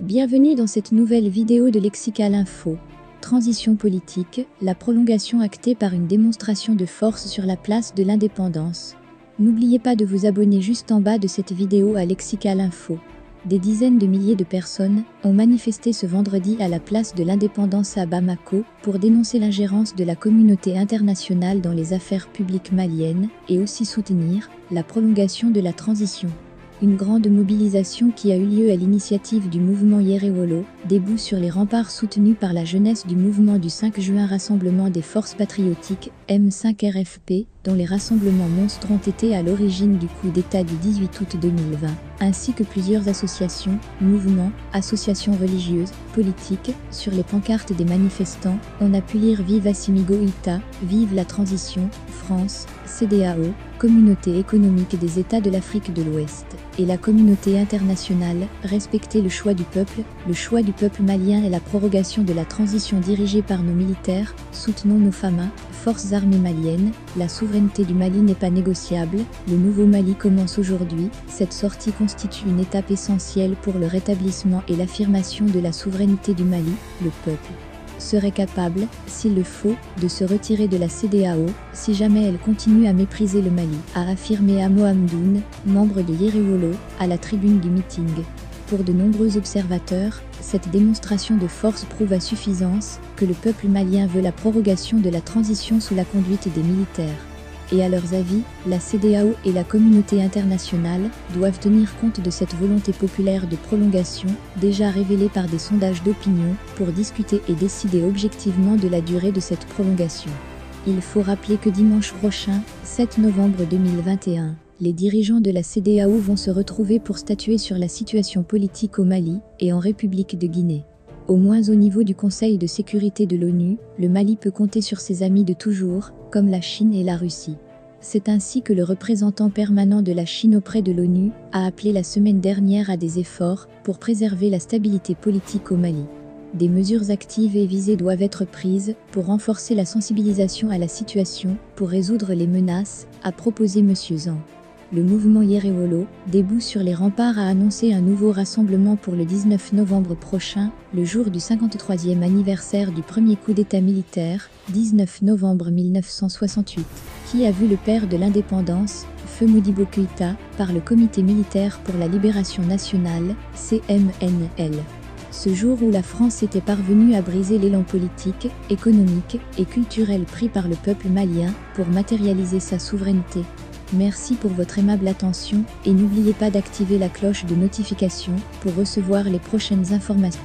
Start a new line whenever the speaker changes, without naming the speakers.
Bienvenue dans cette nouvelle vidéo de Lexical Info. Transition politique, la prolongation actée par une démonstration de force sur la place de l'Indépendance. N'oubliez pas de vous abonner juste en bas de cette vidéo à Lexical Info. Des dizaines de milliers de personnes ont manifesté ce vendredi à la place de l'Indépendance à Bamako pour dénoncer l'ingérence de la communauté internationale dans les affaires publiques maliennes et aussi soutenir la prolongation de la transition. Une grande mobilisation qui a eu lieu à l'initiative du mouvement Yerewolo, debout sur les remparts soutenus par la jeunesse du mouvement du 5 juin Rassemblement des Forces Patriotiques, M5RFP, dont les rassemblements monstres ont été à l'origine du coup d'État du 18 août 2020, ainsi que plusieurs associations, mouvements, associations religieuses, politiques. Sur les pancartes des manifestants, on a pu lire Vive Assimi Goïta, Vive la transition, France, CEDEAO, Communauté économique des États de l'Afrique de l'Ouest, et la communauté internationale, respecter le choix du peuple malien et la prorogation de la transition dirigée par nos militaires, soutenons nos FAMA, forces armées maliennes, la souveraineté du Mali n'est pas négociable, le nouveau Mali commence aujourd'hui, cette sortie constitue une étape essentielle pour le rétablissement et l'affirmation de la souveraineté du Mali, le peuple serait capable, s'il le faut, de se retirer de la CEDEAO, si jamais elle continue à mépriser le Mali, a affirmé Amo Hamdoun, membre de Yerewolo, à la tribune du meeting. Pour de nombreux observateurs, cette démonstration de force prouve à suffisance que le peuple malien veut la prorogation de la transition sous la conduite des militaires. Et à leurs avis, la CEDEAO et la communauté internationale doivent tenir compte de cette volonté populaire de prolongation, déjà révélée par des sondages d'opinion, pour discuter et décider objectivement de la durée de cette prolongation. Il faut rappeler que dimanche prochain, 7 novembre 2021, les dirigeants de la CEDEAO vont se retrouver pour statuer sur la situation politique au Mali et en République de Guinée. Au moins au niveau du Conseil de sécurité de l'ONU, le Mali peut compter sur ses amis de toujours, comme la Chine et la Russie. C'est ainsi que le représentant permanent de la Chine auprès de l'ONU a appelé la semaine dernière à des efforts pour préserver la stabilité politique au Mali. Des mesures actives et visées doivent être prises pour renforcer la sensibilisation à la situation, pour résoudre les menaces, a proposé M. Zhang. Le mouvement Yerewolo, debout sur les remparts, a annoncé un nouveau rassemblement pour le 19 novembre prochain, le jour du 53e anniversaire du premier coup d'État militaire, 19 novembre 1968, qui a vu le père de l'indépendance, Feu Modibo Keïta, par le Comité militaire pour la libération nationale, CMNL. Ce jour où la France était parvenue à briser l'élan politique, économique et culturel pris par le peuple malien pour matérialiser sa souveraineté. Merci pour votre aimable attention et n'oubliez pas d'activer la cloche de notification pour recevoir les prochaines informations.